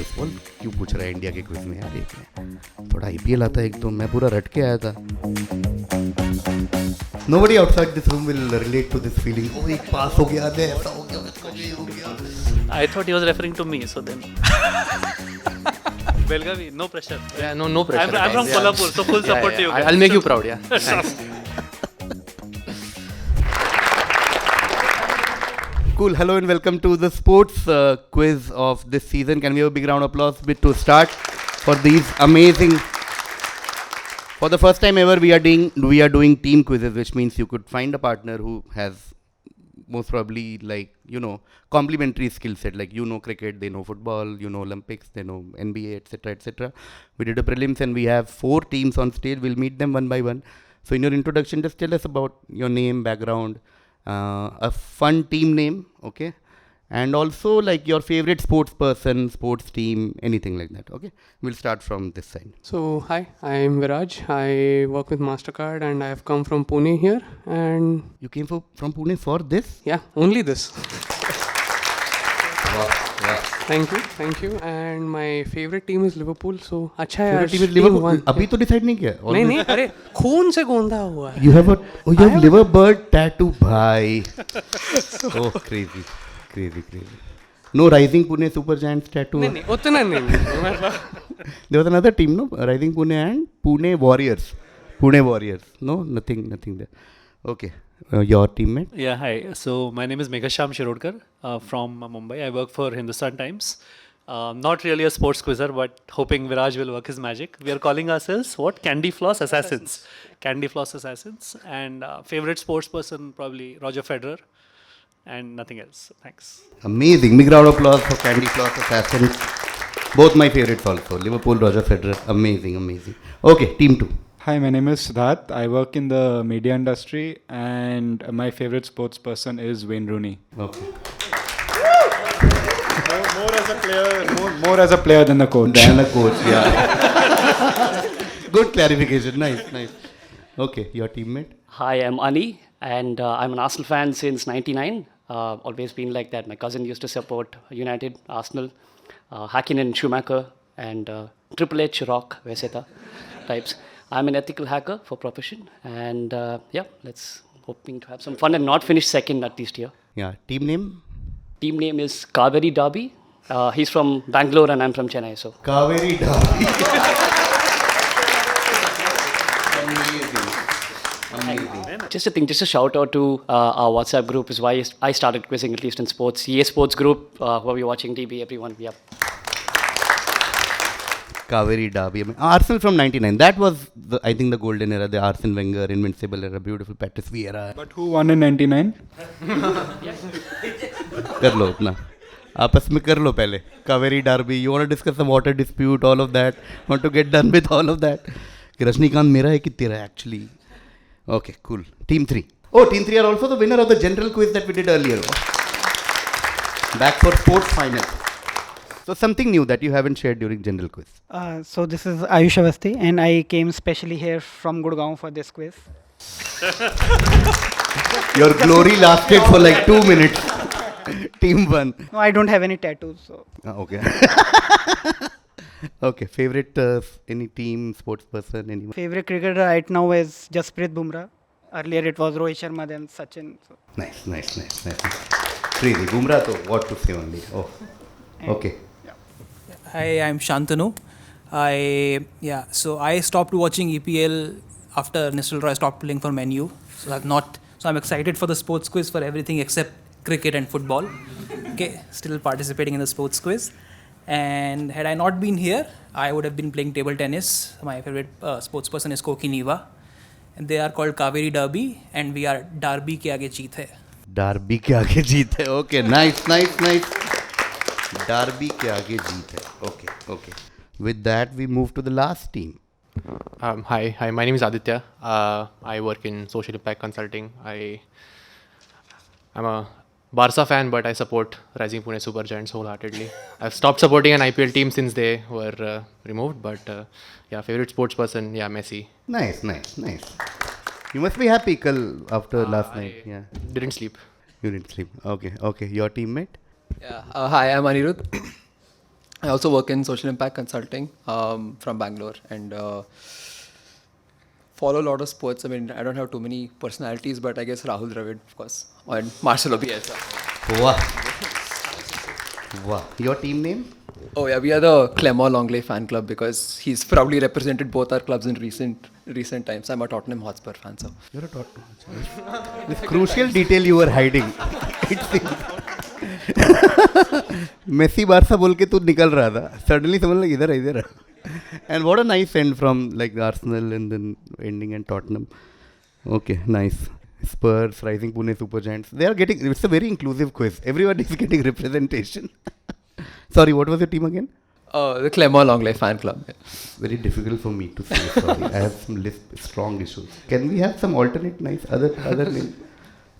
Baseball क्यों पूछ रहा है इंडिया के क्विज में यार, एक थोड़ा आईपीएल आता है एक तो, मैं पूरा रट के आया था. Nobody outside this room will relate to this feeling. Oh, एक पास हो गया, ऐसा हो गया, उसको ये हो गया. I thought he was referring to me, so then. Belgavi, no pressure. Yeah, no pressure. I'm from Kolhapur, so full support to you guys. I'll make you proud, yeah. Thanks. Cool. Hello and welcome to the sports quiz of this season. Can we have a big round of applause to start for these amazing? For the first time ever, we are doing team quizzes, which means you could find a partner who has most probably complementary skill set. Like cricket, they know football, Olympics, they know NBA, etc., etc. We did a prelims and we have 4 teams on stage. We'll meet them one by one. So in your introduction, just tell us about your name, background, a fun team name, okay? And also like your favorite sports person, sports team, anything like that, okay? We'll start from this side. So, hi, I'm Viraj. I work with MasterCard and I have come from Pune here and... You came from Pune for this? Yeah, only this. Wow. Thank you. And my favorite team is Liverpool, so अच्छा है. Favorite team is Liverpool? अभी तो decide नहीं किया? नहीं, अरे खून से गोंदा हुआ है. You have a liver bird tattoo, bhai. Oh, crazy. No Rising Pune Super Giants tattoo? नहीं, उतना नहीं. There was another team, no? Rising Pune and Pune Warriors. No, nothing there. Okay. Your teammate? Yeah, hi. So my name is Meghasham Shirodkar from Mumbai. I work for Hindustan Times. Not really a sports quizzer, but hoping Viraj will work his magic. We are calling ourselves what? Candy Floss Assassins. Candy Floss Assassins. And favorite sports person probably Roger Federer. And nothing else. Thanks. Amazing. Big round of applause for Candy Floss Assassins. Both my favorites also. Liverpool, Roger Federer. Amazing. Okay, team 2. Hi, my name is Siddharth. I work in the media industry and my favorite sports person is Wayne Rooney. Okay. More as a player than the coach. Yeah. Good clarification. Nice. Okay, your teammate? Hi, I'm Ani and I'm an Arsenal fan since 99. Always been like that. My cousin used to support United, Arsenal, Hakkinen, Schumacher and Triple H, Rock, Veseta types. I'm an ethical hacker for profession and let's hoping to have some fun and not finish second at least here. Yeah, team name? Team name is Kaveri Derby. He's from Bangalore and I'm from Chennai. So Kaveri Derby. Amazing. Just a shout out to our WhatsApp group is why I started quizzing, at least in sports. EA Sports group, who are we watching TV, everyone. Yeah. Kaveri Derby. Arsenal from 99. That was, I think, the golden era. The Arsene Wenger, Invincible era, beautiful Patrice Vieira. But who won in 99? कर लो अपना आपस में कर लो पहले. Kaveri Derby. You want to discuss some water dispute, all of that. Want to get done with all of that. कि रजनीकांत मेरा है कि तेरा है actually. Okay, cool. Team 3. Oh, Team 3 are also the winner of the general quiz that we did earlier. Back for sports final. So something new that you haven't shared during general quiz. So this is Ayush Avasti and I came specially here from Gurgaon for this quiz. Your glory lasted for like 2 minutes. Team 1. No, I don't have any tattoos. So. Okay. Okay. Favorite any team, sports person, anyone? Favorite cricketer right now is Jasprit Bumrah. Earlier it was Rohit Sharma, then Sachin. So. Nice. Crazy. Bumrah, so what to say only. Oh. Okay. Hi, I'm Shantanu. So I stopped watching EPL after Nistelrooy stopped playing for Man U. So I'm excited for the sports quiz for everything except cricket and football. Okay, still participating in the sports quiz. And had I not been here, I would have been playing table tennis. My favorite sports person is Koki Niva. And they are called Kaveri Derby and we are Derby ke aage jeet hai. Derby ke aage jeet hai. Okay, nice. Derby ke aage jeet hai. Okay. With that, we move to the last team. Hi, my name is Aditya. I work in social impact consulting. I'm a Barca fan, but I support Rising Pune Super Giants wholeheartedly. I've stopped supporting an IPL team since they were removed, but favorite sports person, Messi. Nice. You must be happy after last night. Yeah. Didn't sleep. You didn't sleep. Okay. Your teammate? Yeah. Hi, I'm Anirudh. I also work in social impact consulting from Bangalore and follow a lot of sports. I mean, I don't have too many personalities, but I guess Rahul Dravid, of course, and Marcelo Bielsa. Wow. Wow. Your team name? Oh yeah, we are the Clément Longley fan club because he's probably represented both our clubs in recent times. I'm a Tottenham Hotspur fan, so. You're a Tottenham. This crucial detail you were hiding. It seems. Messi Barca बोल के तू निकल रहा था. Suddenly समझ लगा इधर. And what a nice end from like Arsenal and then ending in Tottenham. Okay, nice. Spurs, Rising Pune Super Giants. They are getting. It's a very inclusive quiz. Everyone is getting representation. Sorry, what was your team again? The Clément Longley fan club. Yeah. Very difficult for me to say. Sorry, I have some strong issues. Can we have some alternate nice other name?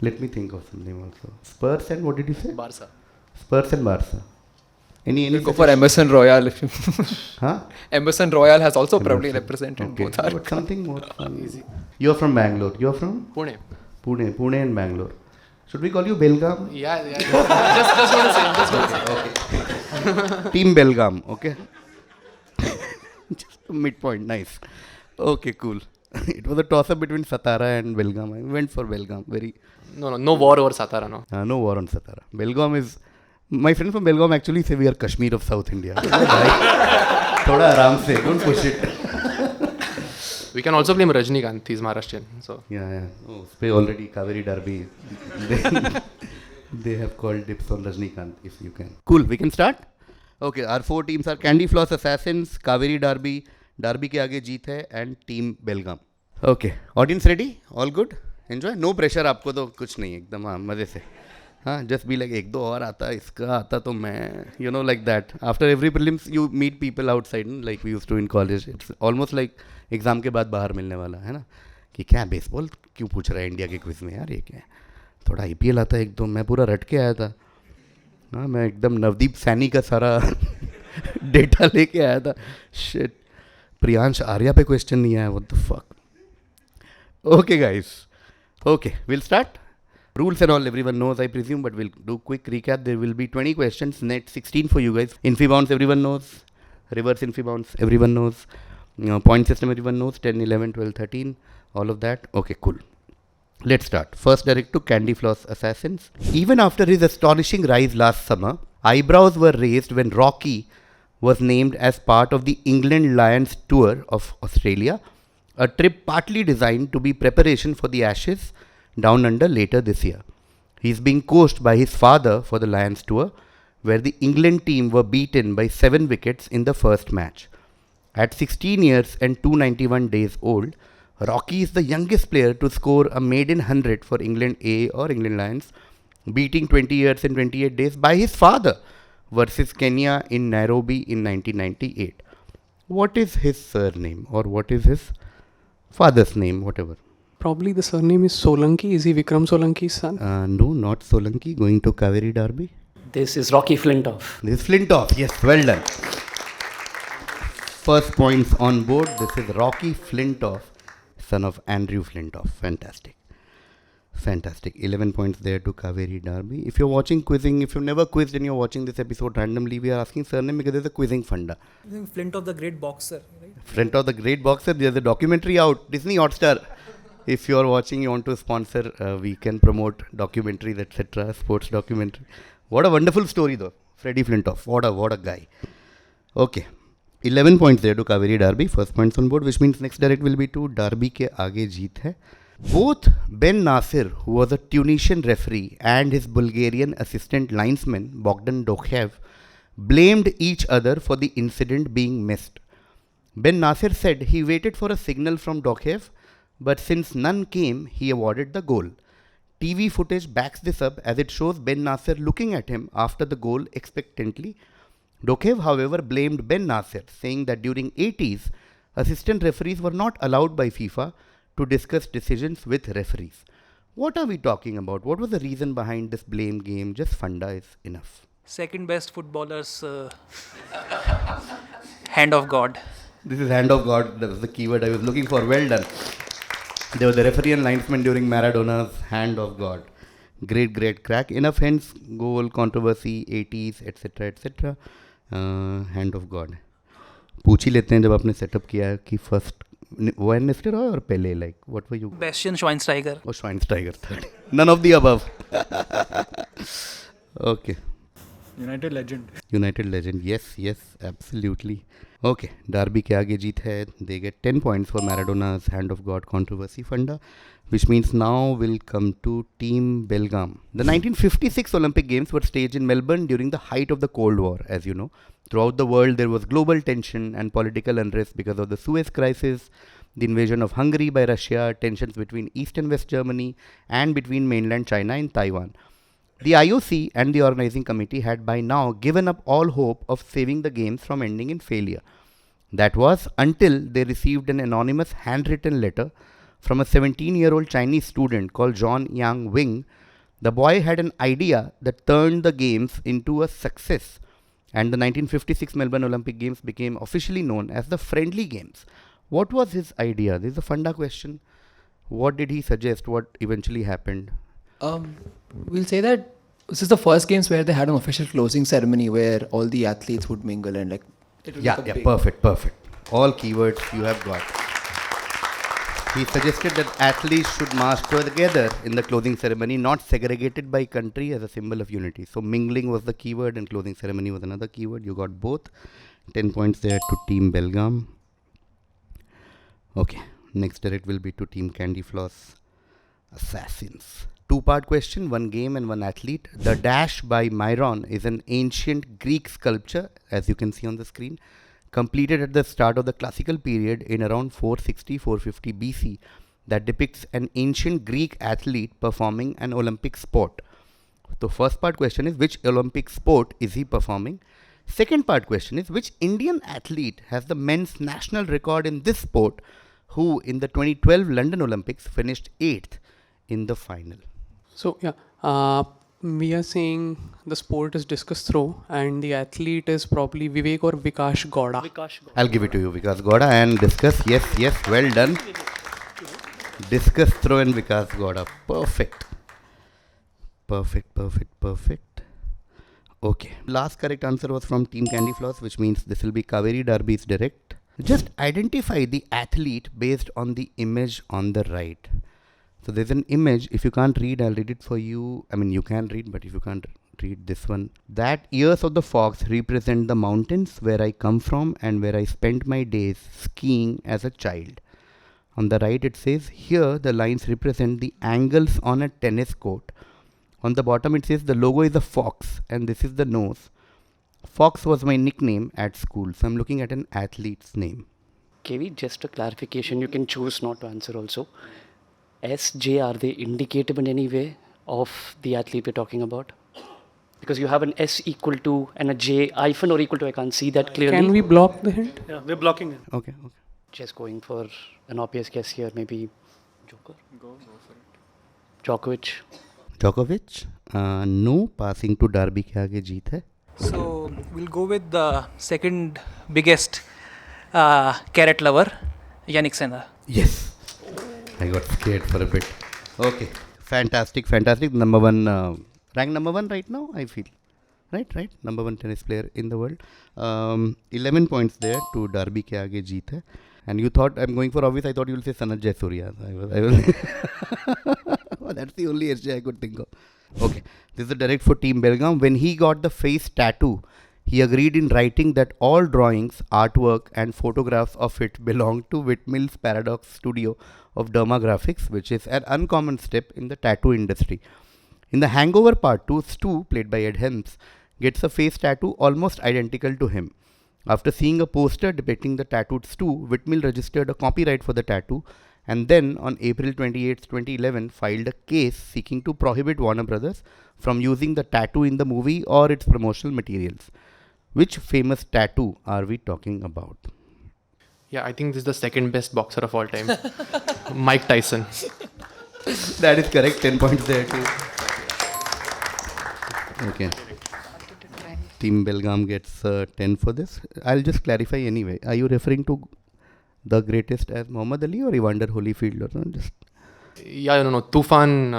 Let me think of some name also. Spurs and what did you say? Barca. Spurs and Barca. Any We'll go for Emerson Royal. Huh? Emerson Royal has also probably represented both our But something more fun. Easy. You're from Bangalore. You're from? Pune. Pune and Bangalore. Should we call you Belgaum? Yeah. just want to say. Okay. Team Belgaum, okay? Just a midpoint, nice. Okay, cool. It was a toss-up between Satara and Belgaum. I went for Belgaum. No war over Satara, no. No war on Satara. Belgaum is... My friend from Belgaum actually say we are Kashmir of South India. Thoda aram se, don't push it. We can also blame Rajnikant, he's Maharashtrian. So. Yeah. Oh, Spay already Kaveri Derby. They have called dips on Rajnikant, if you can. Cool, we can start? Okay, our 4 teams are Candy Floss Assassins, Kaveri Derby, Derby ke aage jeet hai, and Team Belgaum. Okay, audience ready? All good? Enjoy? No pressure आपको तो कुछ नहीं एकदम हाँ मज़े से हाँ just be like एक दो और आता इसका आता तो मैं you know like that after every prelims you meet people outside like we used to in college it's almost like exam के बाद बाहर मिलने वाला है ना कि क्या बेसबॉल क्यों पूछ रहा है इंडिया के क्विज में यार ये क्या थोड़ा IPL आता है एक दो मैं पूरा रट के आया था हाँ मैं एकदम नवदीप सैनी का सारा डेटा लेके आया था शिट प्रियांश आर्या पे क्वेश्चन नहीं आया what the fuck okay guys okay we'll start rules and all everyone knows I presume but we'll do quick recap there will be 20 questions net 16 for you guys infi bounce everyone knows reverse infi bounce everyone knows point system everyone knows 10 11 12 13 all of that okay cool. Let's start. First direct to Candy Floss Assassins. Even after his astonishing rise last summer, eyebrows were raised when Rocky was named as part of the England Lions Tour of Australia, a trip partly designed to be preparation for the Ashes down under later this year. He is being coached by his father for the Lions Tour, where the England team were beaten by 7 wickets in the first match. At 16 years and 291 days old, Rocky is the youngest player to score a maiden 100 for England A or England Lions, beating 20 years and 28 days by his father versus Kenya in Nairobi in 1998. What is his surname or what is his father's name, whatever? Probably the surname is Solanki. Is he Vikram Solanki's son? No, not Solanki. Going to Kaveri Derby. This is Rocky Flintoff. This is Flintoff. Yes, well done. First points on board. This is Rocky Flintoff, son of Andrew Flintoff. Fantastic. Fantastic. 11 points there to Kaveri Derby. If you're watching quizzing, if you've never quizzed and you're watching this episode randomly, we are asking surname because there's a quizzing funda. I think Flintoff the great boxer, right? Flintoff the great boxer. There's a documentary out. Disney Hotstar. If you're watching, you want to sponsor, we can promote documentaries, etc. Sports documentary. What a wonderful story though. Freddie Flintoff. What a guy. Okay. 11 points there to Kaveri Derby. First points on board, which means next direct will be to Derby ke aage jeet hai. Both Ben Nasir, who was a Tunisian referee, and his Bulgarian assistant linesman, Bogdan Dokhev, blamed each other for the incident being missed. Ben Nasir said he waited for a signal from Dokhev, but since none came, he awarded the goal. TV footage backs this up as it shows Ben Nasir looking at him after the goal expectantly. Dokhev, however, blamed Ben Nasir, saying that during 80s, assistant referees were not allowed by FIFA to discuss decisions with referees. What are we talking about? What was the reason behind this blame game? Just funda is enough. Second best footballers, hand of God. This is hand of God. That was the keyword I was looking for. Well done. They were the referee and linesman during Maradona's hand of God. Great crack. Enough hence, goal, controversy, 80s, etc. Hand of God. पूछ ही लेते हैं जब आपने setup किया है कि first wine Nestor हो और पहले like what were you. Bastian Schweinsteiger. और Schweinsteiger third. None of the above. Okay. United legend. United legend. Yes yes absolutely. Okay, Derby के आगे जीत है. They get 10 points for Maradona's hand of God controversy funda, which means now we'll come to Team Belgaum. The 1956 Olympic Games were staged in Melbourne during the height of the Cold War, as you know. Throughout the world, there was global tension and political unrest because of the Suez Crisis, the invasion of Hungary by Russia, tensions between East and West Germany, and between mainland China and Taiwan. The IOC and the organizing committee had by now given up all hope of saving the games from ending in failure. That was until they received an anonymous handwritten letter from a 17-year-old Chinese student called John Yang Wing. The boy had an idea that turned the games into a success, and the 1956 Melbourne Olympic Games became officially known as the Friendly Games. What was his idea? This is a funda question. What did he suggest? What eventually happened? We'll say that this is the first games where they had an official closing ceremony where all the athletes would mingle and like. It was like a big- Perfect. All keywords you have got. He suggested that athletes should march together in the closing ceremony, not segregated by country, as a symbol of unity. So mingling was the keyword and closing ceremony was another keyword. You got both. 10 points there to Team Belgaum. Okay, next direct will be to Team Candy Floss Assassins. Two-part question, one game and one athlete. The dash by Myron is an ancient Greek sculpture, as you can see on the screen, completed at the start of the classical period in around 460-450 BC, that depicts an ancient Greek athlete performing an Olympic sport. The first part question is, which Olympic sport is he performing? Second part question is, which Indian athlete has the men's national record in this sport, who in the 2012 London Olympics finished 8th in the final? So we are saying the sport is discus throw, and the athlete is probably Vivek or Vikash Gowda. I'll give it to you, Vikas Gowda, and discus. Yes, well done. Discus throw and Vikas Gowda. Perfect. Okay. Last correct answer was from Team Candy Floss, which means this will be Kaveri Derby's direct. Just identify the athlete based on the image on the right. So there's an image. If you can't read, I'll read it for you. I mean, you can read, but if you can't read this one. That ears of the fox represent the mountains where I come from and where I spent my days skiing as a child. On the right it says, here the lines represent the angles on a tennis court. On the bottom it says the logo is a fox and this is the nose. Fox was my nickname at school. So I'm looking at an athlete's name. KV, just a clarification, you can choose not to answer also. S, J, are they indicative in any way of the athlete we're talking about? Because you have an S equal to and a J hyphen or equal to, I can't see that clearly. Can we block the hint? Yeah, we're blocking it. Okay. Just going for an obvious guess here, maybe Joker? Go for it. Djokovic? No, passing to Derby ke aage jeet hai. So we'll go with the second biggest carrot lover, Yannick Sinner. Yes. I got scared for a bit. Okay. Fantastic. Number one, ranked number one right now, I feel. Right. Number one tennis player in the world. 11 points there to Derby ke aage jeet hai. And you thought I'm going for obvious. I thought you will say Sanat Jayasuriya. That's the only SJ I could think of. Okay. This is a direct for Team Belgaum. When he got the face tattoo, he agreed in writing that all drawings, artwork and photographs of it belong to Whitmill's Paradox Studio of Dermagraphics, which is an uncommon step in the tattoo industry. In The Hangover Part 2, Stu, played by Ed Helms, gets a face tattoo almost identical to him. After seeing a poster depicting the tattooed Stu, Whitmill registered a copyright for the tattoo and then on April 28, 2011 filed a case seeking to prohibit Warner Brothers from using the tattoo in the movie or its promotional materials. Which famous tattoo are we talking about? Yeah, I think this is the second best boxer of all time. Mike Tyson. That is correct. 10 points there too. Okay. Team Belgaum gets 10 for this. I'll just clarify anyway. Are you referring to the greatest as Muhammad Ali or Evander Holyfield or something? Just Yeah, no. Tufan.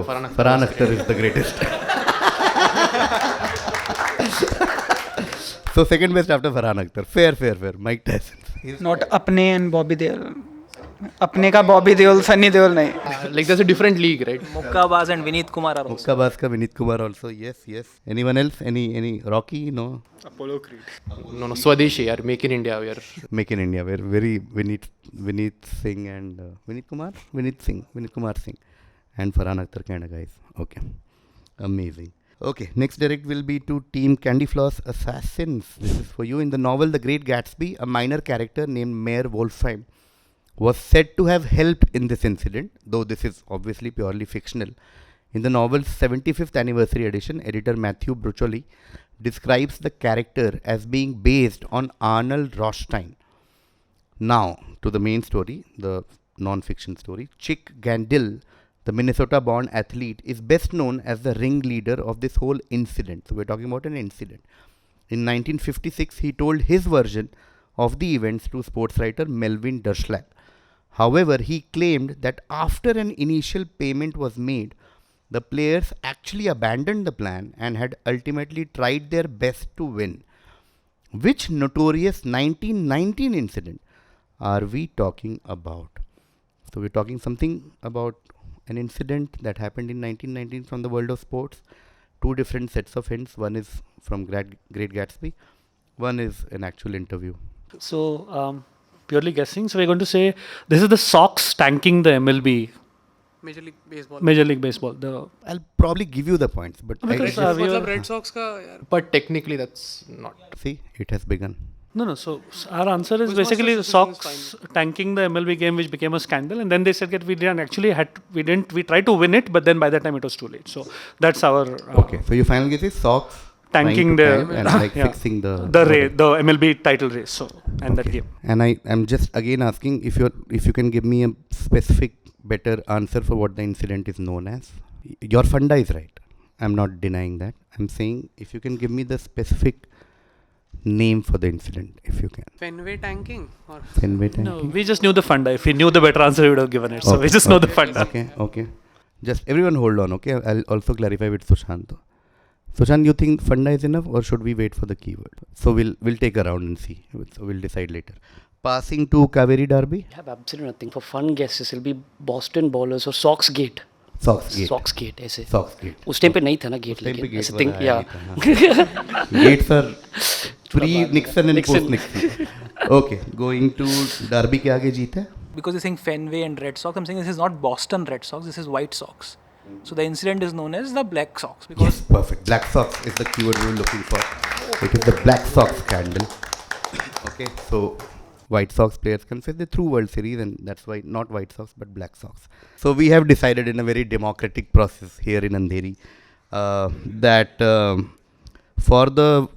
Farhan Akhtar is the greatest. So second best after Farhan Akhtar. Fair. Mike Tyson. Not Apne and Bobby Deol. Apne ka Bobby Deol, Sunny Deol nahi. Like there's a different league, right? Mukkabaz and Vineet Kumar are also. Mukkabaz ka Vineet Kumar also. Yes. Anyone else? Any Rocky? No. Apollo Creed. No, Swadeshi, or Make in India. We are Make in India. We're very Vineet Singh and Vineet Kumar Singh and Farhan Akhtar kind of guys. Okay. Amazing. Okay, next direct will be to Team Candy Floss Assassins. This is for you. In the novel The Great Gatsby, a minor character named Mayor Wolfheim was said to have helped in this incident, though this is obviously purely fictional. In the novel's 75th anniversary edition, editor Matthew Brucholi describes the character as being based on Arnold Rothstein. Now, to the main story, the non-fiction story. Chick Gandil, the Minnesota-born athlete, is best known as the ringleader of this whole incident. So we're talking about an incident. In 1956, he told his version of the events to sports writer Melvin Derschlag. However, he claimed that after an initial payment was made, the players actually abandoned the plan and had ultimately tried their best to win. Which notorious 1919 incident are we talking about? So we're talking something about an incident that happened in 1919 from the world of sports. Two different sets of hints. One is from Great Gatsby. One is an actual interview. So, purely guessing. So, we're going to say this is the Sox tanking the MLB. Major League Baseball. I'll probably give you the points, but Because, Red Sox ka but technically that's not. see, it has begun. No. So our answer is Ghostbusters basically is Sox tanking the MLB game, which became a scandal, and then they said that we tried to win it, but then by that time it was too late. So that's our Okay, so your final guess is Sox tanking trying to the tank and fixing the MLB title race. So and that Okay. game. And I am just again asking if you can give me a specific better answer for what the incident is known as. Your funda is right. I'm not denying that. I'm saying if you can give me the specific name for the incident, if you can. Fenway tanking or Fenway tanking. No, we just knew the funda. If we knew the better answer, we would have given it. So we just know the funda. Okay. Just everyone hold on, okay? I'll also clarify with Sushant. Sushant, you think funda is enough or should we wait for the keyword? So we'll take a round and see. So we'll decide later. Passing to Kaveri Derby. I have absolutely nothing. For fun guesses, it'll be Boston Ballers or Sox Gate. Sox Gate. ऐसे. Sox Gate. उस time पे नहीं था ना gate उस time पे लेकिन gate ऐसे think वाला yeah. आया नहीं था, हाँ. Gates are pre-Nixon and post-Nixon. Okay, going to Derby के आगे जीत है. Because you're saying Fenway and Red Sox, I'm saying this is not Boston Red Sox, this is White Sox. So the incident is known as the Black Sox. Because Yes, perfect. Black Sox is the keyword we were looking for. It is the Black Sox scandal. Okay, so White Sox players confess they threw World Series, and that's why not White Sox but Black Sox. So we have decided in a very democratic process here in Andheri that for the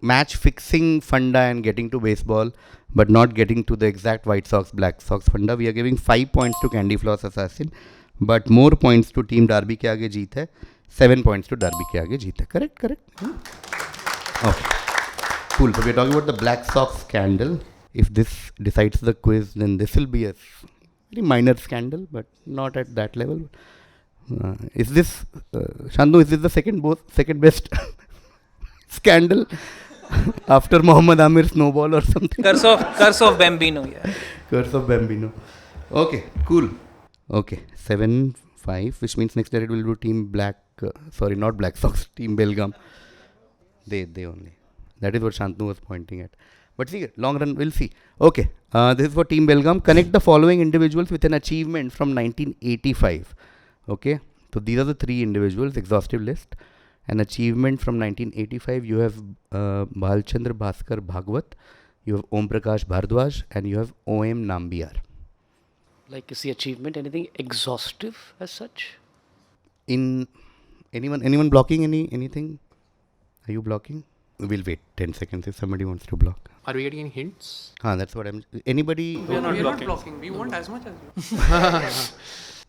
match fixing funda and getting to baseball but not getting to the exact White Sox Black Sox funda, we are giving 5 points to Candy Floss Assassin, but more points to Team Derby के आगे जीत है, 7 points to Derby के आगे जीत है. Correct? Okay, cool. So we are talking about the Black Sox scandal. If this decides the quiz, then this will be a very minor scandal, but not at that level. Is this, Shandu, is this the second best scandal after Muhammad Amir snowball or something? curse of Bambino, yeah. Curse of Bambino. Okay, cool. Okay, 7-5, which means next direct will do Team not Black Sox, Team Belgaum. They only. That is what Shantanu was pointing at. But see, long run, we'll see. Okay, this is for Team Belgaum. Connect the following individuals with an achievement from 1985. Okay, so these are the 3 individuals, exhaustive list. An achievement from 1985, you have Bhalchandra Bhaskar Bhagwat, you have Om Prakash Bhardwaj, and you have O.M. Nambiar. Like, is the achievement anything exhaustive as such? In anyone blocking anything? Are you blocking? We'll wait 10 seconds if somebody wants to block. Are we getting any hints? That's what I'm... Anybody... we are not blocking. We want as much as you.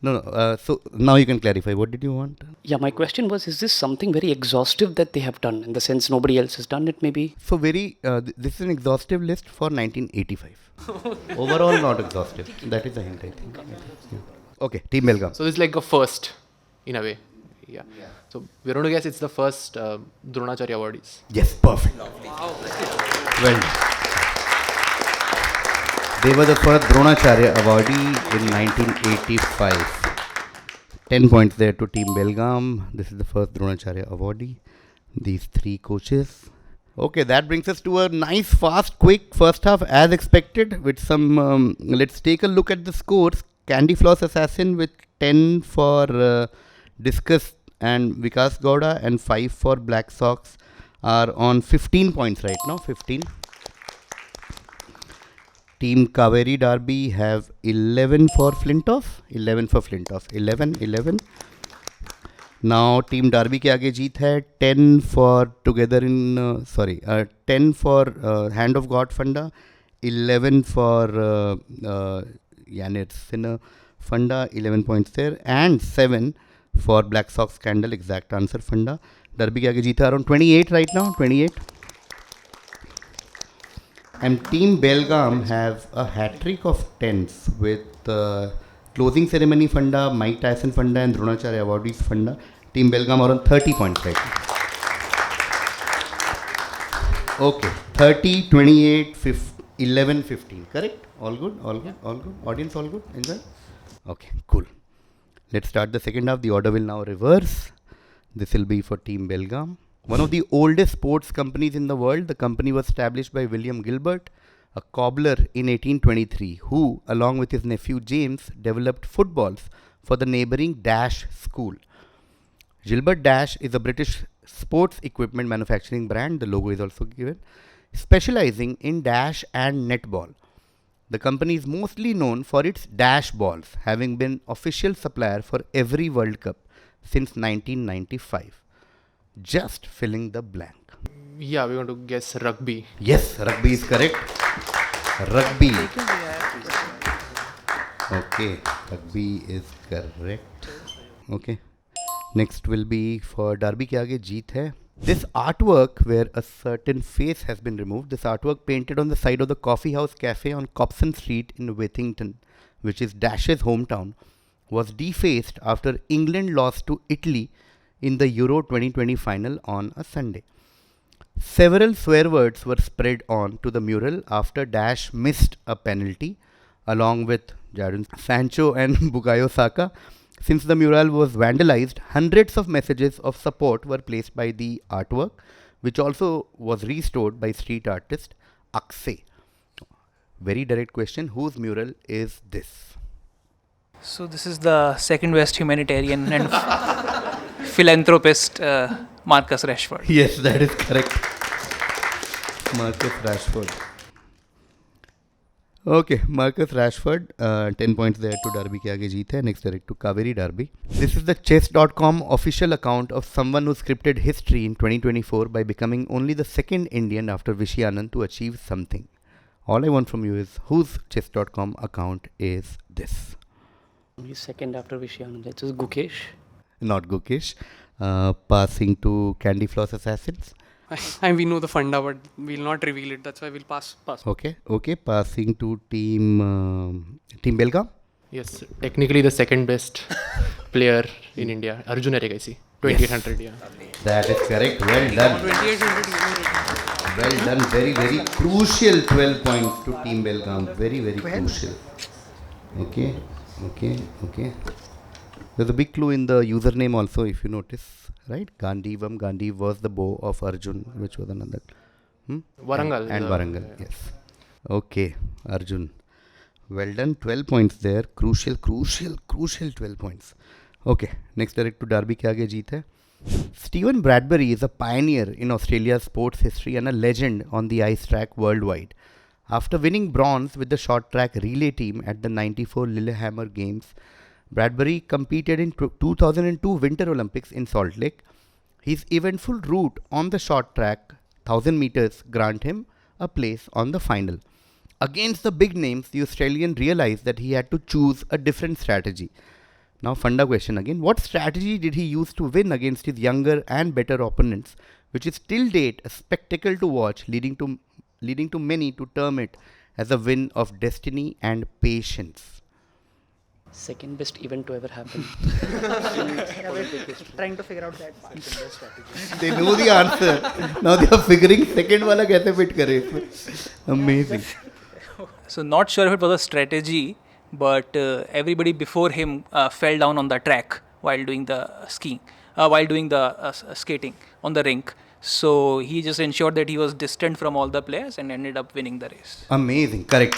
No. So now you can clarify. What did you want? Yeah, my question was, is this something very exhaustive that they have done, in the sense nobody else has done it maybe? So this is an exhaustive list for 1985. Overall not exhaustive. That is a hint, I think. Yeah. Okay, Team Belgaum. So this is like a first, in a way. Yeah. So we're going to guess it's the first Dronacharya awardees. Yes, perfect. Well done. They were the first Dronacharya awardee in 1985. 10 points there to Team Belgaum. This is the first Dronacharya awardee. These three coaches. Okay, that brings us to a nice, fast, quick first half as expected with some, let's take a look at the scores. Candy Floss Assassin with 10 for Discus and Vikas Gowda and 5 for Black Sox are on 15 points right now, 15. Team Kaveri Derby have 11 for Flintoff, 11 for Flintoff, 11. Now Team Derby के आगे जीत है 10 for Together in 10 for Hand of God Funda, 11 for Janir Sinner Funda, 11 points there, and 7 for Black Sox Scandal Exact Answer Funda. Derby के आगे जीत है around 28 right now, 28. And Team Belgaum have a hat-trick of 10s with Closing Ceremony Funda, Mike Tyson Funda and Dronacharya Awardees Funda. Team Belgaum are on 30 points right now. Okay, 30, 28, 11, 15. Correct? All good? All good? All good? Audience all good? Enjoy? Okay, cool. Let's start the second half. The order will now reverse. This will be for Team Belgaum. One of the oldest sports companies in the world, the company was established by William Gilbert, a cobbler in 1823, who, along with his nephew James, developed footballs for the neighboring Dash school. Gilbert Dash is a British sports equipment manufacturing brand, the logo is also given, specializing in dash and netball. The company is mostly known for its dash balls, having been official supplier for every World Cup since 1995. Just filling the blank. Yeah, we're going to guess rugby. Yes, rugby is correct. Rugby. Okay, rugby is correct. Okay. Next will be for Derby के आगे जीत है. This artwork where a certain face has been removed. This artwork painted on the side of the Coffee House Cafe on Copson Street in Withington, which is Dash's hometown, was defaced after England lost to Italy in the Euro 2020 final on a Sunday. Several swear words were spread on to the mural after Dash missed a penalty along with Jadon Sancho and Bukayo Saka. Since the mural was vandalized, hundreds of messages of support were placed by the artwork, which also was restored by street artist Akse. Very direct question, whose mural is this? So this is the second best humanitarian and philanthropist Marcus Rashford. Yes, that is correct. Marcus Rashford. Okay, Marcus Rashford, 10 points there to Derby के आगे जीत है. Next direct to Kaveri Derby. This is the chess.com official account of someone who scripted history in 2024 by becoming only the second Indian after Vishy Anand to achieve something. All I want from you is whose chess.com account is this? He's second after Vishy. It's Gukesh. Not Gukesh. Passing to Candy Floss Assassins. And we know the funda, but we'll not reveal it. That's why we'll pass. Okay. Passing to Team Belgaum. Yes, technically the second best player in India. Arjun Erekaisi, 2800. Yeah. That is correct. Well done. 2800. Well done. Very, very crucial 12 points to Team Belgaum. Very, very crucial. Okay. There's a big clue in the username also, if you notice, right? Gandhivam. Gandhi was the bow of Arjun, which was another. Warangal. And Warangal, yes. Okay, Arjun. Well done. 12 points there. Crucial 12 points. Okay, next direct to Derby के आगे जीत है. Stephen Bradbury is a pioneer in Australia's sports history and a legend on the ice track worldwide. After winning bronze with the short track relay team at the 94 Lillehammer Games, Bradbury competed in 2002 Winter Olympics in Salt Lake. His eventful route on the short track, 1000 meters, grant him a place on the final. Against the big names, the Australian realized that he had to choose a different strategy. Now, funda question again. What strategy did he use to win against his younger and better opponents, which is till date a spectacle to watch, leading to many to term it as a win of destiny and patience? Second best event to ever happen. Yeah, we're trying to figure out that part. They know the answer. Now they are figuring second वाला कैसे fit करे इसमें. Amazing. So not sure if it was a strategy, but everybody before him fell down on the track while doing the skiing, while doing the skating on the rink. So he just ensured that he was distant from all the players and ended up winning the race. Amazing. Correct.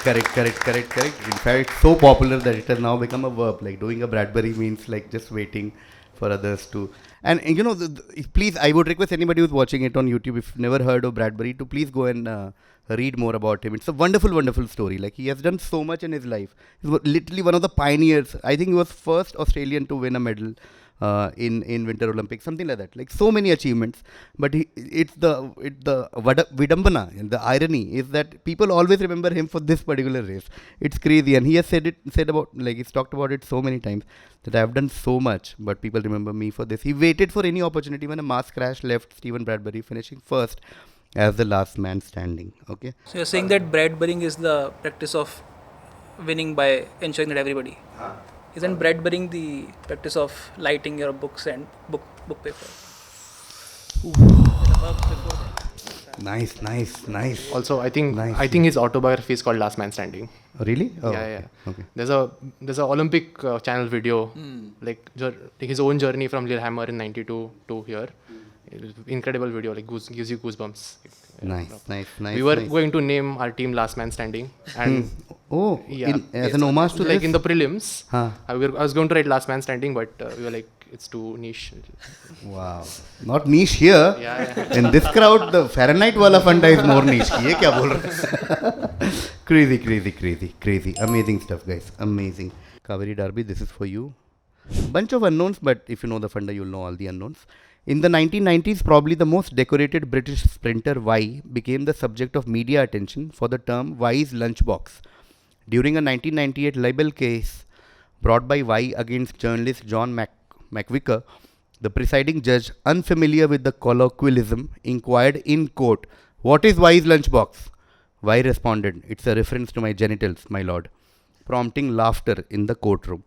Correct. In fact, it's so popular that it has now become a verb. Like doing a Bradbury means like just waiting for others to. And you know, please, I would request anybody who's watching it on YouTube, if you've never heard of Bradbury, to please go and read more about him. It's a wonderful story. Like he has done so much in his life. He was literally one of the pioneers. I think he was first Australian to win a medal in Winter Olympics, something like that. Like so many achievements. But it's the vidambana and the irony is that people always remember him for this particular race. It's crazy, and he has said about, like, he's talked about it so many times, that I have done so much, but people remember me for this. He waited for any opportunity when a mass crash left Stephen Bradbury finishing first as the last man standing. Okay. So you're saying that Bradburying is the practice of winning by ensuring that everybody. Isn't Bradburying the practice of lighting your books and book paper? Nice. Also, I think Nice. his autobiography is called Last Man Standing. Oh, really? Oh, Yeah. Okay. There's a Olympic channel video, like his own journey from Lillehammer in '92 to here. Incredible video, like gives you goosebumps. Nice. We were going to name our team Last Man Standing, and As an homage to like this? in the prelims, Huh. I was going to write Last Man Standing, but we were like, it's too niche. Wow. Not niche here. Yeah. In this crowd, the Fahrenheit wala funda is more niche. ये क्या बोल रहे? Crazy. Amazing stuff, guys. Amazing. Kaveri Darby, this is for you. Bunch of unknowns, but if you know the funda, you'll know all the unknowns. In the 1990s, probably the most decorated British sprinter Y became the subject of media attention for the term Y's lunchbox. During a 1998 libel case brought by Y against journalist John McVicker, the presiding judge, unfamiliar with the colloquialism, inquired in court, "What is Y's lunchbox?" Y responded, "It's a reference to my genitals, my lord," prompting laughter in the courtroom.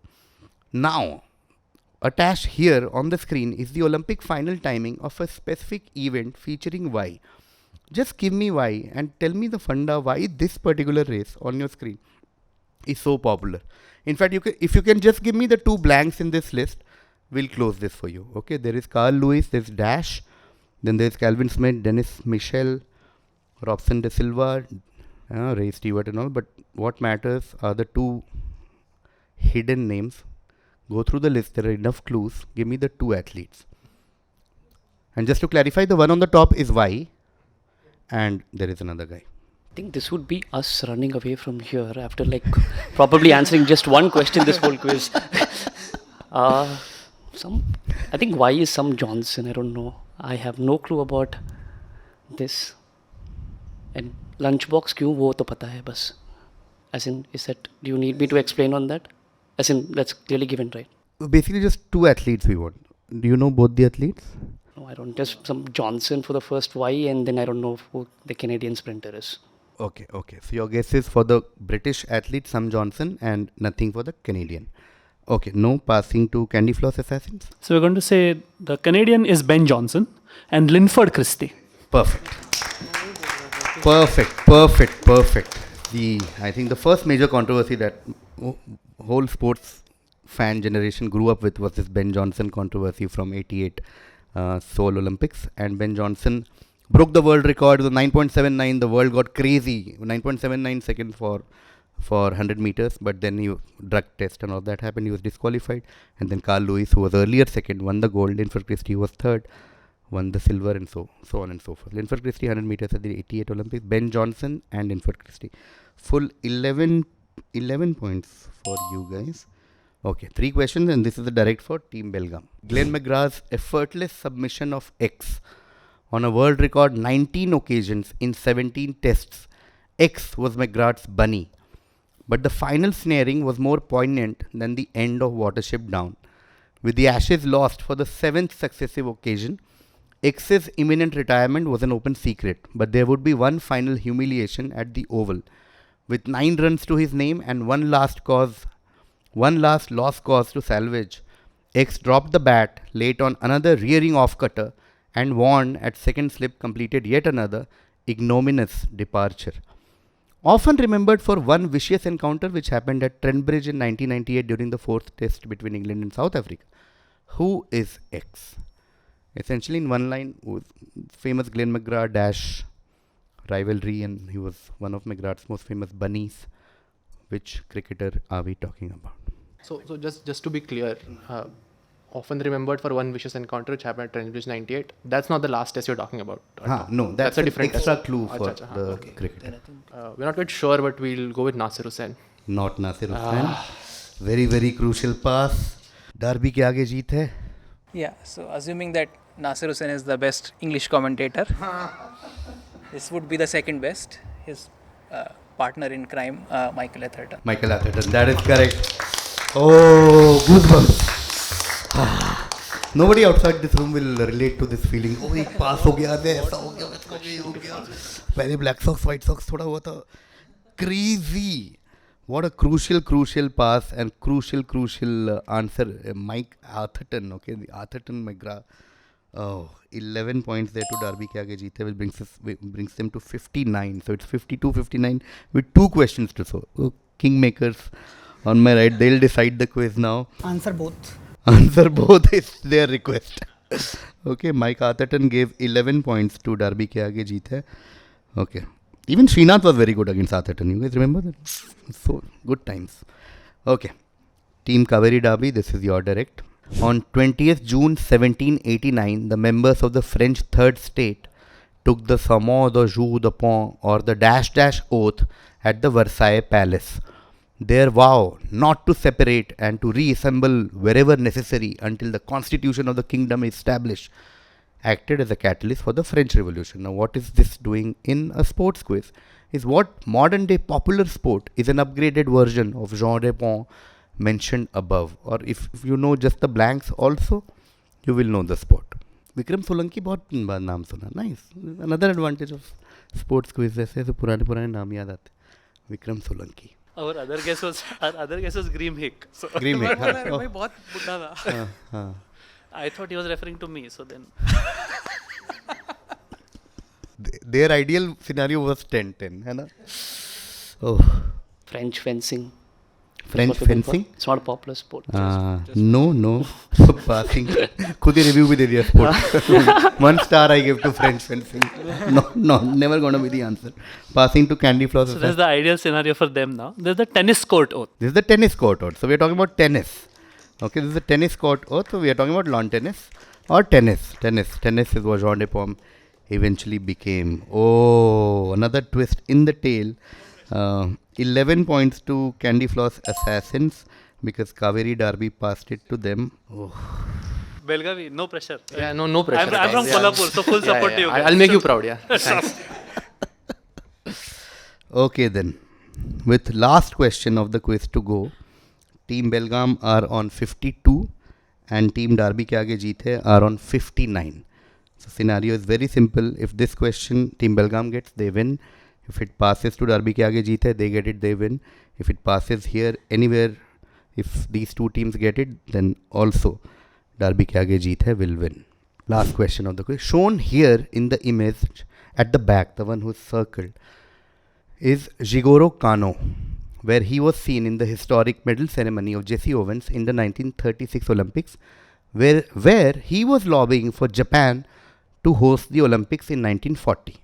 Now, attached here on the screen is the Olympic final timing of a specific event featuring Y. Just give me Y and tell me the funda why this particular race on your screen is so popular. In fact, if you can just give me the two blanks in this list, we'll close this for you. Okay, there is Carl Lewis, there's Dash, then there's Calvin Smith, Dennis Michel, Robson De Silva, Ray Stewart and all. But what matters are the two hidden names. Go through the list, there are enough clues. Give me the two athletes. And just to clarify, the one on the top is Y, and there is another guy. I think this would be us running away from here after like probably answering just one question this whole quiz. I think Y is some Johnson. I don't know. I have no clue about this. And lunchbox क्यों वो तो पता है बस. As in, is that? Do you need me to explain on that? As in, that's clearly given, right? Basically, just two athletes we want. Do you know both the athletes? No, I don't. Just some Johnson for the first Y, and then I don't know who the Canadian sprinter is. Okay. So your guess is for the British athlete Sam Johnson and nothing for the Canadian. Okay, no passing to Candy Floss Assassins. So we're going to say the Canadian is Ben Johnson and Linford Christie. Perfect. I think the first major controversy that whole sports fan generation grew up with was this Ben Johnson controversy from '88 Seoul Olympics, and Ben Johnson broke the world record with 9.79. The world got crazy. 9.79 seconds for 100 meters, but then he drug test and all that happened. He was disqualified, and then Carl Lewis, who was earlier second, won the gold. Linford Christie was third, won the silver, and so on and so forth. Linford Christie 100 meters at the '88 Olympics. Ben Johnson and Linford Christie. Full 11 points for you guys. Okay, 3 questions, and this is the direct for Team Belgaum. Glenn McGrath's effortless submission of X on a world record 19 occasions in 17 tests. X was McGrath's bunny, but the final snaring was more poignant than the end of Watership Down. With the Ashes lost for the 7th successive occasion, X's imminent retirement was an open secret, but there would be one final humiliation at the Oval, With 9 runs to his name and one last lost cause to salvage, X dropped the bat late on another rearing off cutter and warned at second slip completed yet another ignominious departure. Often remembered for one vicious encounter which happened at Trent Bridge in 1998 during the 4th test between England and South Africa. Who is X? Essentially in one line, famous Glenn McGrath dash rivalry, and he was one of McGrath's most famous bunnies. Which cricketer are we talking about? So just to be clear, often remembered for one vicious encounter which happened at Trent Bridge 98. That's not the last test you're talking about. No, that's a an different extra test. clue for Acha, the okay. cricketer. We're not quite sure, but we'll go with Nasir Hussain. Not Nasir Hussain. Very, very crucial pass. Derby के आगे जीत है. Yeah, so assuming that Nasir Hussain is the best English commentator, this would be the second best. His partner in crime, Michael Atherton. Michael Atherton, that is correct. Oh, goosebumps. Nobody outside this room will relate to this feeling. Oh, एक pass हो गया है, ऐसा हो गया, वैसा हो गया. पहले Black Sox, White Sox थोड़ा हुआ था. Crazy. What a crucial pass and crucial answer. Mike Atherton, okay, the Atherton McGrath. Oh, 11 points there to Derby के आगे जीते, which brings them to 59. So it's 52-59 with 2 questions to solve. Oh, Kingmakers on my right, they'll decide the quiz now. Answer both. Answer both is their request. Okay, Mike Atherton gave 11 points to Derby के आगे जीते. Okay. Even Srinath was very good against Atherton. You guys remember that? So, good times. Okay. Team Kaveri Derby, this is your direct. On 20th June 1789, the members of the French Third State took the serment de jour de pont or the dash oath at the Versailles Palace. Their vow not to separate and to reassemble wherever necessary until the constitution of the kingdom is established acted as a catalyst for the French Revolution. Now, what is this doing in a sports quiz? Is what modern day popular sport is an upgraded version of Jean Dupont mentioned above. Or if you know just the blanks also, you will know the sport. Vikram Solanki बहुत बार नाम सुना. Nice. Another advantage of sports quiz ऐसे पुराने नाम याद आते. Vikram Solanki. Our other guess was Grim Hick. So Grim Hick. मैं बहुत बुढ़ा था. I thought he was referring to me. So then Their ideal scenario was 10-10, है ना? Oh. French fencing. French fencing? It's not a popular sport. No. Passing. खुद ही review भी दे दिया sport. 1 star I give to French fencing. No, never gonna be the answer. Passing to candy floss. So this is the ideal scenario for them now. There's the tennis court oath. This is the tennis court oath. So we are talking about tennis. Okay, this is the tennis court oath. So we are talking about lawn tennis or tennis. Tennis is what Jean Dupont eventually became. Oh, another twist in the tail. 11 points to Candy Floss Assassins because Kaveri Derby passed it to them. Oh. Belgavi, no pressure. Yeah, no pressure. I'm from Kolhapur, so full support to you guys. I'll make you proud, yeah. Thanks. Okay then. With last question of the quiz to go, Team Belgaum are on 52 and Team Derby ke aage jeete are on 59. So scenario is very simple. If this question Team Belgaum gets, they win. If it passes to Derby ke aage jeete, they get it, they win. If it passes here, anywhere, if these two teams get it, then also Derby ke aage jeete will win. Last question of the quiz. Shown here in the image at the back, the one who is circled, is Jigoro Kano, where he was seen in the historic medal ceremony of Jesse Owens in the 1936 Olympics, where he was lobbying for Japan to host the Olympics in 1940.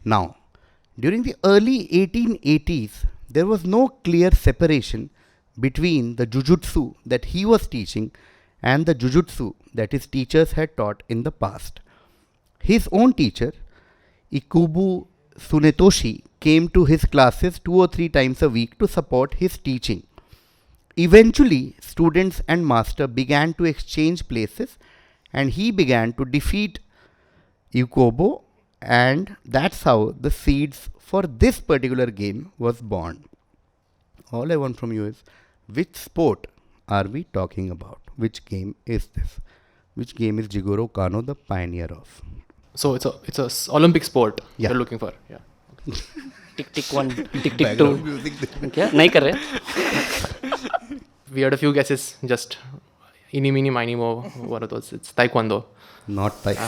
Now, during the early 1880s, there was no clear separation between the jujutsu that he was teaching and the jujutsu that his teachers had taught in the past. His own teacher, Ikubu Tsunetoshi, came to his classes 2 or 3 times a week to support his teaching. Eventually, students and master began to exchange places and he began to defeat Ikubo, and that's how the seeds for this particular game was born. All I want from you is, which sport are we talking about? Which game is this? Which game is Jigoro Kano the pioneer of? So it's a Olympic sport Yeah. you're looking for. Yeah. tick tick 1, tick tick 2. Background music. क्या नहीं कर रहे? We had a few guesses, just eeny, meeny, miny, mo, one of those. It's Taekwondo. Not like,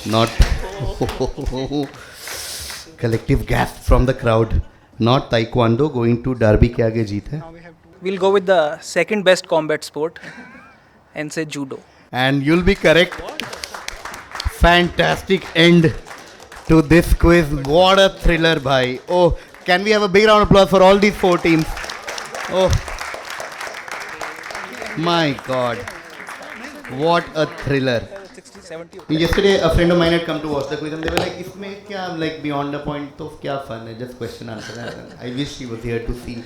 not collective gasp from the crowd. Not Taekwondo, going to Derby के आगे जीत है. We'll go with the second best combat sport and say judo. And you'll be correct. Fantastic end to this quiz. What a thriller, bhai. Oh, can we have a big round of applause for all these 4 teams? Oh, my God. What a thriller. Yesterday, a friend of mine had come to watch the quiz and they were like, "Isme kya, like beyond the point, to kya fun hai, just question answer." I wish he was here to see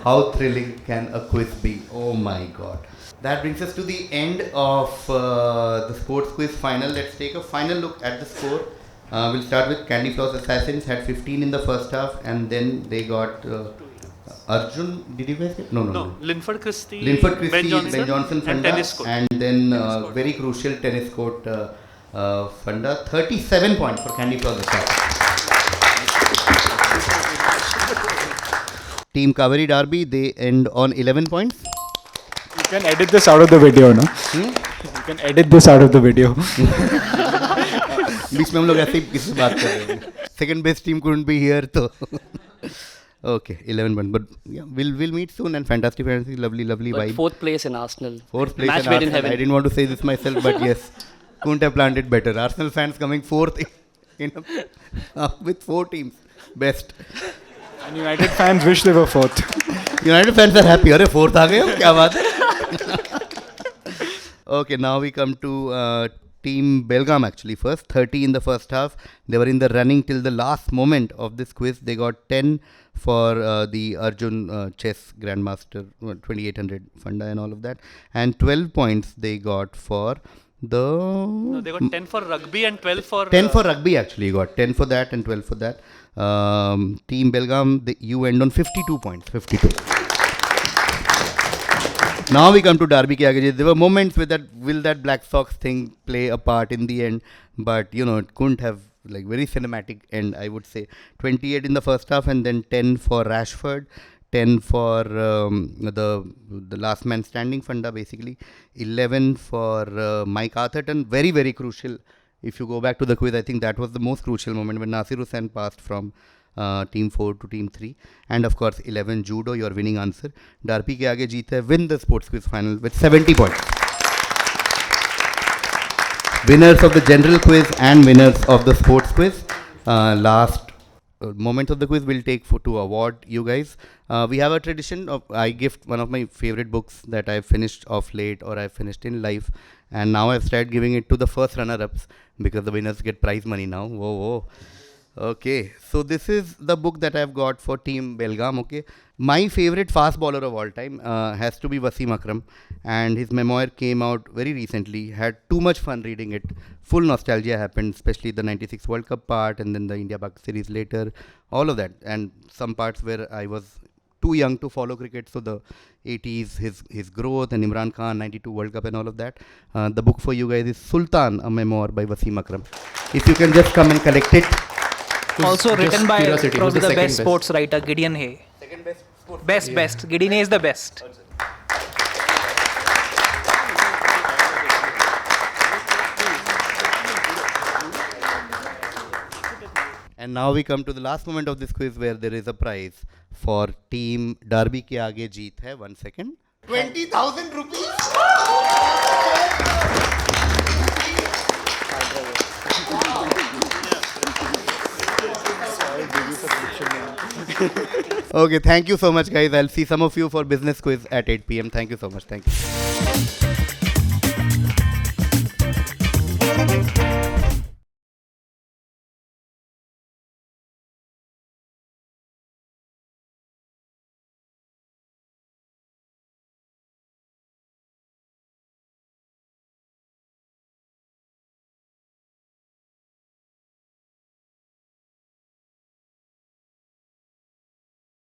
how thrilling can a quiz be. Oh my God. That brings us to the end of the sports quiz final. Let's take a final look at the score. We'll start with Candy Floss Assassins, had 15 in the first half and then they got Arjun, did you guys get? No. Linford Christie, Ben Johnson and Funda, tennis court. and then very crucial tennis court Funda. 37 points for Candy Floss Assassins. Team Kaveri Derby, they end on 11 points. You can edit this out of the video, no? You can edit this out of the video. बीच में हम लोग ऐसे ही किसी बात कर रहे हैं. Second best team couldn't be here, तो okay, 11 points. But yeah, we'll meet soon. And fantastic, lovely But vibe. 4th place in Arsenal. 4th place Match in made in Arsenal. heaven. I didn't want to say this myself, but yes, couldn't have planned it better. Arsenal fans coming 4th with 4 teams. Best. And United fans wish they were 4th. United fans are happy. अरे 4th आ गए हम, क्या बात है? Okay, now we come to Team Belgaum actually first. 30 in the first half. They were in the running till the last moment of this quiz. They got 10 for the Arjun Chess Grandmaster 2800 Funda and all of that. And 12 points they got for the... No, they got 10 for rugby and 12 for... 10 for rugby actually. You got 10 for that and 12 for that. Team Belgaum, you end on 52 points. 52. Now we come to Derby ke aage. There were moments with that, will that Black Sox thing play a part in the end? But, you know, it couldn't have, like, very cinematic end, I would say. 28 in the first half and then 10 for Rashford. 10 for the last man standing Funda, basically. 11 for Mike Atherton. Very, very crucial. If you go back to the quiz, I think that was the most crucial moment when Nasir Hussain passed from Team 4 to Team 3. And of course, 11 Judo, your winning answer. Derby ke aage jeet hai, win the sports quiz final with 70 points. Winners of the general quiz and winners of the sports quiz. Last moments of the quiz will take to award you guys. We have a tradition of, I gift one of my favorite books that I've finished of late or I've finished in life. And now I've started giving it to the first runner-ups because the winners get prize money now. Whoa. Okay, so this is the book that I've got for Team Belgaum. Okay, my favorite fast bowler of all time has to be Wasim Akram, and his memoir came out very recently. Had too much fun reading it. Full nostalgia happened, especially the '96 World Cup part, and then the India-Pak series later. All of that, and some parts where I was too young to follow cricket, so the 80s, his growth, and Imran Khan, 92 World Cup and all of that. The book for you guys is Sultan, a memoir by Wasim Akram. If you can just come and collect it. Also written by curiosity, probably who's the the best second sports writer, Gideon Hay. Second best sports. Best. Gideon Hay is the best. And now we come to the last moment of this quiz where there is a prize for Team Derby ke aage jeet hai. 1 second. 20,000 rupees. Okay, thank you so much, guys. I'll see some of you for business quiz at 8 p.m. Thank you so much. Thank you.